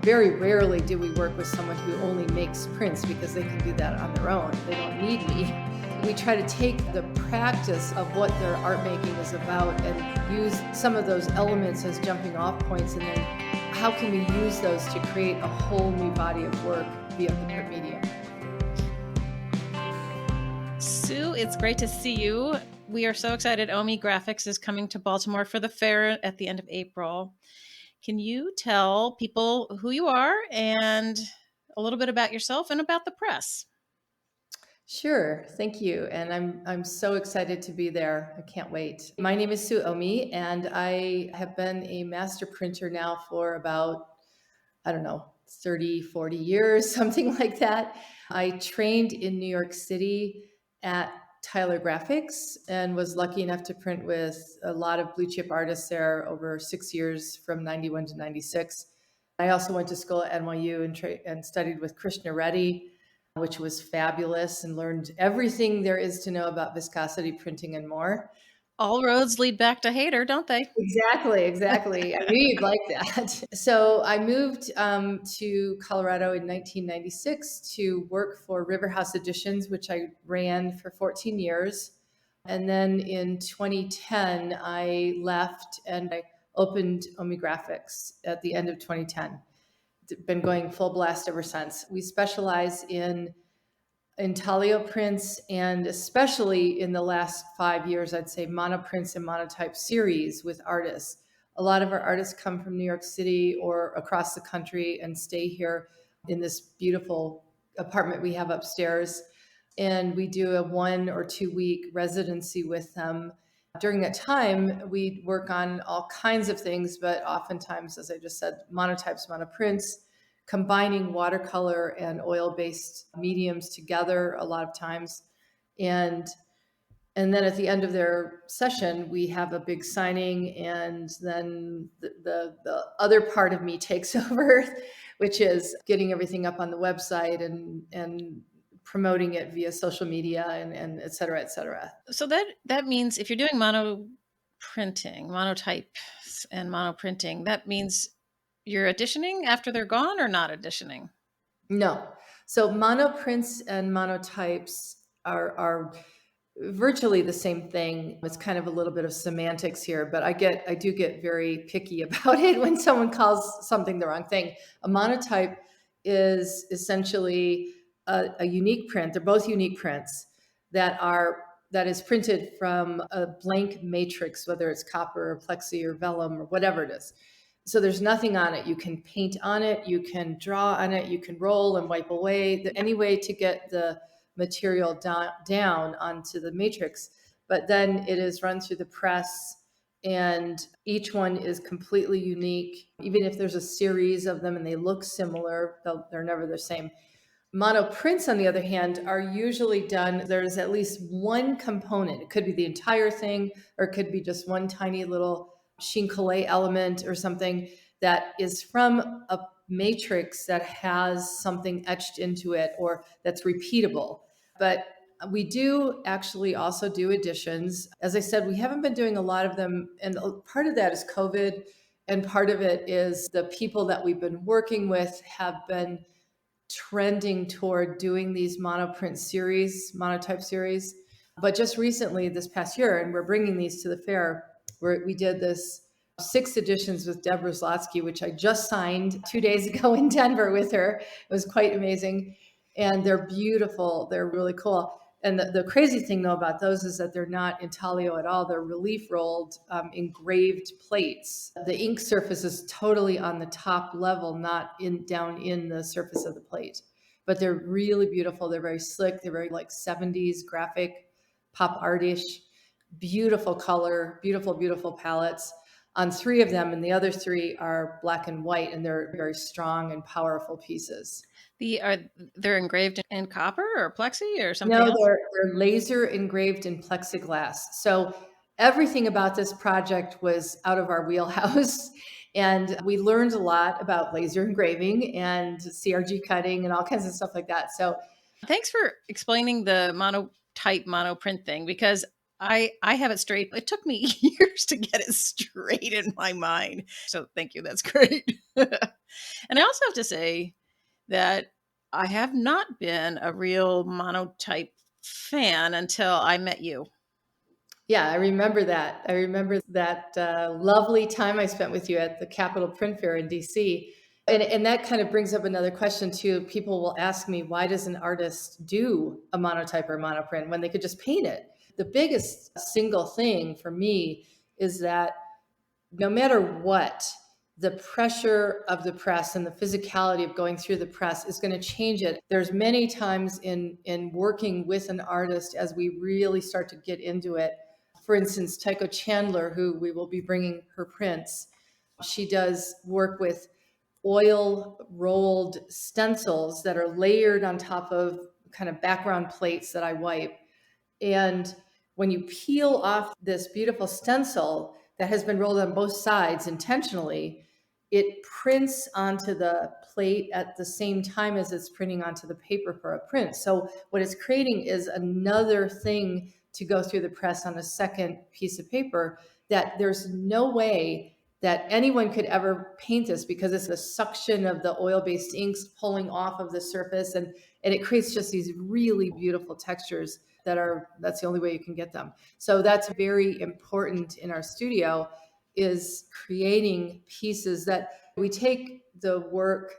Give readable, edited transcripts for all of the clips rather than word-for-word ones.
Very rarely do we work with someone who only makes prints because they can do that on their own. They don't need me. We try to take the practice of what their art making is about and use some of those elements as jumping off points, and then how can we use those to create a whole new body of work via the print medium. Sue, it's great to see you. We are so excited. Oehme Graphics is coming to Baltimore for the fair at the end of April. Can you tell people who you are and a little bit about yourself and about the press? Sure, thank you. And I'm so excited to be there. I can't wait. My name is Sue Oehme, and I have been a master printer now for about, 30, 40 years, something like that. I trained in New York City at Tyler Graphics and was lucky enough to print with a lot of blue chip artists there over 6 years from 91 to 96. I also went to school at NYU and studied with Krishna Reddy, which was fabulous, and learned everything there is to know about viscosity printing and more. All roads lead back to Hayter, don't they? Exactly. I knew you'd like that. So I moved to Colorado in 1996 to work for River House Editions, which I ran for 14 years. And then in 2010, I left and I opened Oehme Graphics at the end of 2010. Been going full blast ever since. We specialize in intaglio prints, and especially in the last 5 years, I'd say monoprints and monotype series with artists. A lot of our artists come from New York City or across the country and stay here in this beautiful apartment we have upstairs. And we do a 1 or 2 week residency with them. During that time, we work on all kinds of things, but oftentimes, as I just said, monotypes, monoprints, combining watercolor and oil-based mediums together a lot of times. And then at the end of their session, we have a big signing, and then the other part of me takes over, which is getting everything up on the website and promoting it via social media and et cetera, et cetera. So that means if you're doing monotypes and monoprinting, that means you're editioning after they're gone or not editioning? No. So monoprints and monotypes are virtually the same thing. It's kind of a little bit of semantics here, but I do get very picky about it when someone calls something the wrong thing. A monotype is essentially a unique print. They're both unique prints that is printed from a blank matrix, whether it's copper or plexi or vellum or whatever it is. So there's nothing on it. You can paint on it, you can draw on it, you can roll and wipe away. Any way to get the material down onto the matrix. But then it is run through the press, and each one is completely unique. Even if there's a series of them and they look similar, they're never the same. Monoprints, on the other hand, are usually done, there's at least one component. It could be the entire thing, or it could be just one tiny little chine-collé element or something that is from a matrix that has something etched into it or that's repeatable. But we do actually also do editions. As I said, we haven't been doing a lot of them, and part of that is COVID, and part of it is the people that we've been working with have been trending toward doing these monotype series. But just recently, this past year, and we're bringing these to the fair, where we did this 6 editions with Deborah Zlotsky, which I just signed 2 days ago in Denver with her. It was quite amazing. And they're beautiful. They're really cool. And the crazy thing, though, about those is that they're not intaglio at all. They're relief rolled, engraved plates. The ink surface is totally on the top level, not down in the surface of the plate. But they're really beautiful. They're very slick. They're very like 70s graphic, pop artish, beautiful color, beautiful palettes on 3 of them. And the other 3 are black and white, and they're very strong and powerful pieces. They're engraved in copper or plexi or something No, else? they're laser engraved in plexiglass. So everything about this project was out of our wheelhouse. And we learned a lot about laser engraving and CRG cutting and all kinds of stuff like that. So thanks for explaining the monotype monoprint thing, because I have it straight. It took me years to get it straight in my mind. So thank you. That's great. And I also have to say that I have not been a real monotype fan until I met you. Yeah, I remember that. I remember that lovely time I spent with you at the Capitol Print Fair in DC. And that kind of brings up another question too. People will ask me, why does an artist do a monotype or monoprint when they could just paint it? The biggest single thing for me is that no matter what, the pressure of the press and the physicality of going through the press is going to change it. There's many times in working with an artist as we really start to get into it. For instance, Tycho Chandler, who we will be bringing her prints, she does work with oil rolled stencils that are layered on top of kind of background plates that I wipe. And when you peel off this beautiful stencil that has been rolled on both sides intentionally, it prints onto the plate at the same time as it's printing onto the paper for a print. So what it's creating is another thing to go through the press on a second piece of paper that there's no way that anyone could ever paint this, because it's the suction of the oil-based inks pulling off of the surface, and it creates just these really beautiful textures that's the only way you can get them. So that's very important in our studio, is creating pieces that we take the work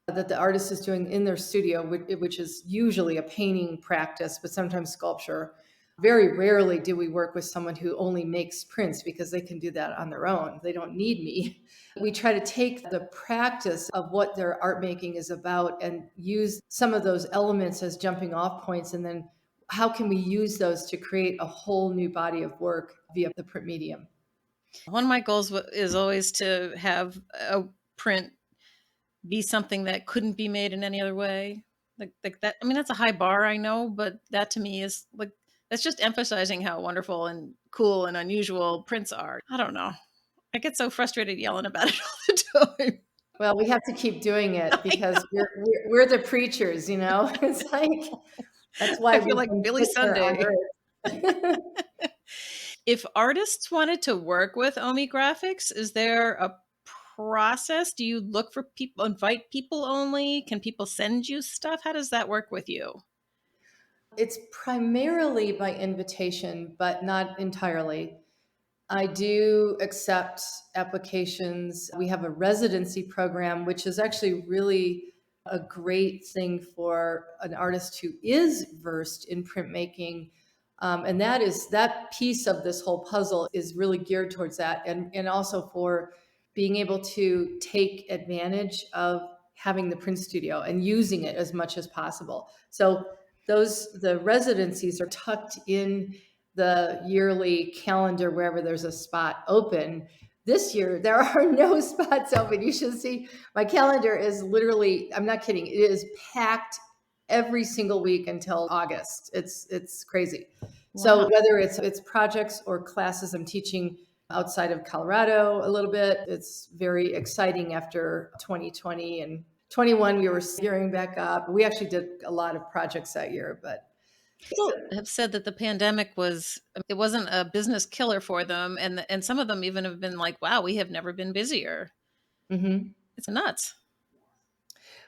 that the artist is doing in their studio, which is usually a painting practice, but sometimes sculpture. Very rarely do we work with someone who only makes prints, because they can do that on their own. They don't need me. We try to take the practice of what their art making is about and use some of those elements as jumping off points, and then how can we use those to create a whole new body of work via the print medium? One of my goals is always to have a print be something that couldn't be made in any other way. Like that. I mean, that's a high bar, I know, but that to me is like, that's just emphasizing how wonderful and cool and unusual prints are. I don't know. I get so frustrated yelling about it all the time. Well, we have to keep doing it I because know. we're the preachers, you know? It's like, that's why I feel we've like been Billy put here on Sunday. earth. If artists wanted to work with Oehme Graphics, is there a process? Do you look for people, invite people only? Can people send you stuff? How does that work with you? It's primarily by invitation, but not entirely. I do accept applications. We have a residency program, which is actually really a great thing for an artist who is versed in printmaking. And that piece of this whole puzzle is really geared towards that. And also for being able to take advantage of having the print studio and using it as much as possible. So the residencies are tucked in the yearly calendar wherever there's a spot open. This year, there are no spots open. You should see my calendar is literally, I'm not kidding, it is packed every single week until August. It's crazy. So Wow. whether it's projects or classes I'm teaching outside of Colorado a little bit, it's very exciting after 2020 and 21 we were gearing back up. We actually did a lot of projects that year, but People have said that the pandemic it wasn't a business killer for them, and some of them even have been like, "Wow, we have never been busier." mhm. It's nuts.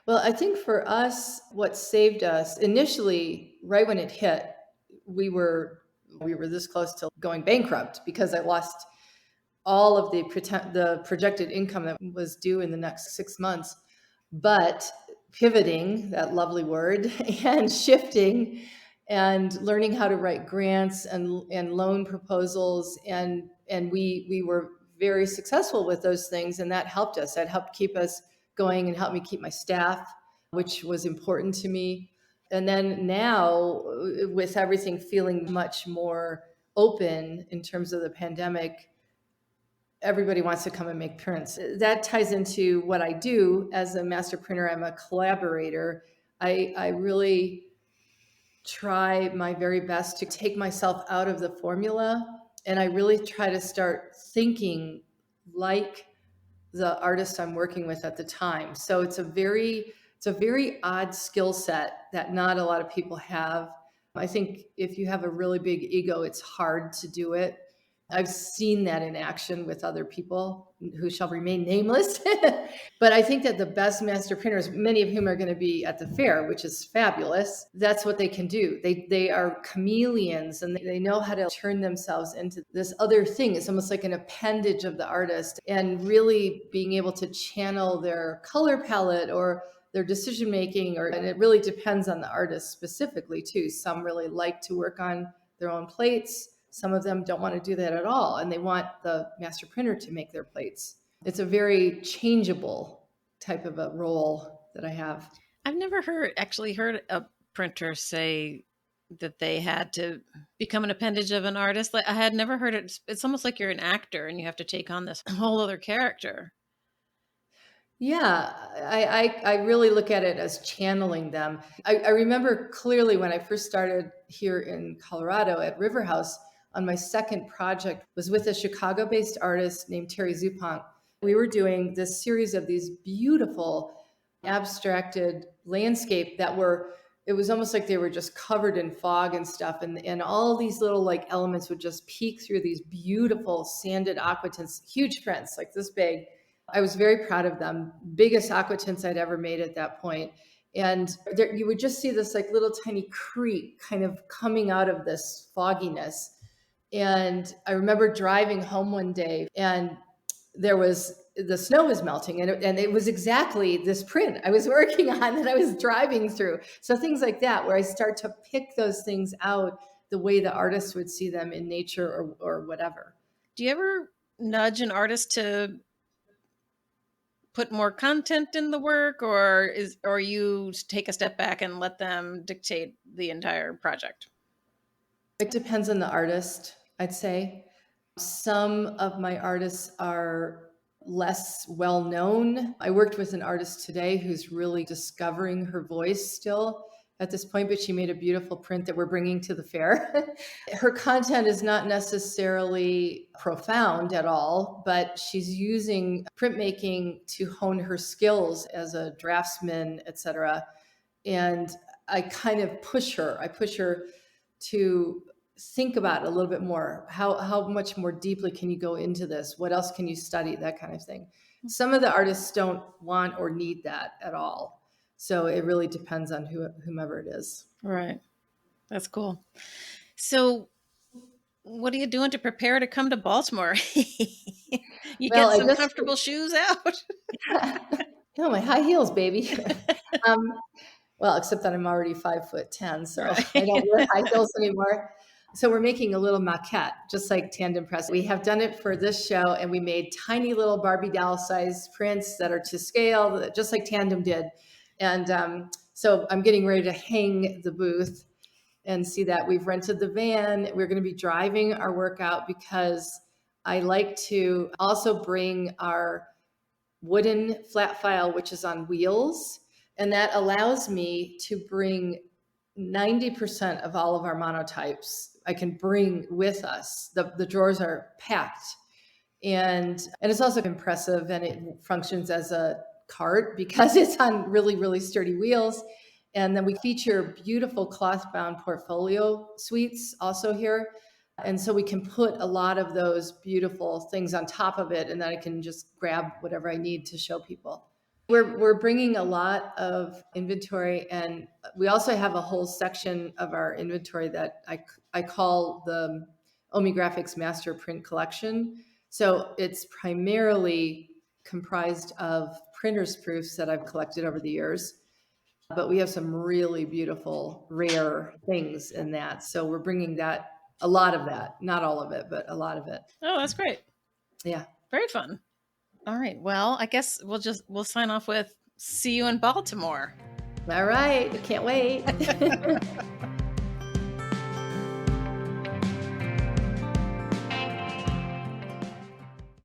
Well, I think for us, what saved us initially, right when it hit, we were we were this close to going bankrupt because I lost all of the projected income that was due in the next 6 months. But pivoting, that lovely word, and shifting and learning how to write grants and loan proposals, and we were very successful with those things, and that helped us. That helped keep us going and helped me keep my staff, which was important to me. And then now, with everything feeling much more open in terms of the pandemic, everybody wants to come and make prints. That ties into what I do as a master printer. I'm a collaborator. I really try my very best to take myself out of the formula, and I really try to start thinking like the artist I'm working with at the time. So it's a very odd skill set that not a lot of people have. I think if you have a really big ego, it's hard to do it. I've seen that in action with other people who shall remain nameless. But I think that the best master printers, many of whom are going to be at the fair, which is fabulous, that's what they can do. They are chameleons, and they know how to turn themselves into this other thing. It's almost like an appendage of the artist, and really being able to channel their color palette or their decision making, and it really depends on the artist specifically too. Some really like to work on their own plates. Some of them don't want to do that at all, and they want the master printer to make their plates. It's a very changeable type of a role that I have. I've never actually heard a printer say that they had to become an appendage of an artist. Like, I had never heard it. It's almost like you're an actor and you have to take on this whole other character. Yeah, I really look at it as channeling them. I remember clearly when I first started here in Colorado at River House, on my second project was with a Chicago-based artist named Terry Zupont. We were doing this series of these beautiful abstracted landscape that were, it was almost like they were just covered in fog and stuff, and all these little like elements would just peek through these beautiful sanded aqua tints, huge prints like this big. I was very proud of them. Biggest aqua tints I'd ever made at that point. And there, you would just see this like little tiny creek kind of coming out of this fogginess. And I remember driving home one day, and the snow was melting, and it was exactly this print I was working on that I was driving through. So things like that, where I start to pick those things out the way the artist would see them in nature or whatever. Do you ever nudge an artist to put more content in the work, or you take a step back and let them dictate the entire project? It depends on the artist, I'd say. Some of my artists are less well known. I worked with an artist today who's really discovering her voice still at this point, but she made a beautiful print that we're bringing to the fair. Her content is not necessarily profound at all, but she's using printmaking to hone her skills as a draftsman, etc. And I kind of push her. I push her to think about it a little bit more. How much more deeply can you go into this? What else can you study? That kind of thing. Some of the artists don't want or need that at all. So it really depends on whomever it is. Right. That's cool. So what are you doing to prepare to come to Baltimore? You Well, get some comfortable shoes out? No, my high heels, baby. Well, except that I'm already 5'10", so right. I don't wear high heels anymore. So we're making a little maquette, just like Tandem Press. We have done it for this show, and we made tiny little Barbie doll sized prints that are to scale, just like Tandem did. And so I'm getting ready to hang the booth and see that. We've rented the van. We're going to be driving our work out because I like to also bring our wooden flat file, which is on wheels. And that allows me to bring 90% of all of our monotypes I can bring with us. The drawers are packed. And it's also impressive, and it functions as a cart because it's on really, really sturdy wheels. And then we feature beautiful cloth-bound portfolio suites also here. And so we can put a lot of those beautiful things on top of it, and then I can just grab whatever I need to show people. We're bringing a lot of inventory, and we also have a whole section of our inventory that I call the Oehme Graphics Master Print Collection. So it's primarily comprised of printers' proofs that I've collected over the years, but we have some really beautiful, rare things in that. So we're bringing that, a lot of that, not all of it, but a lot of it. Oh, that's great. Yeah. Very fun. All right. Well, I guess we'll sign off with see you in Baltimore. All right. I can't wait.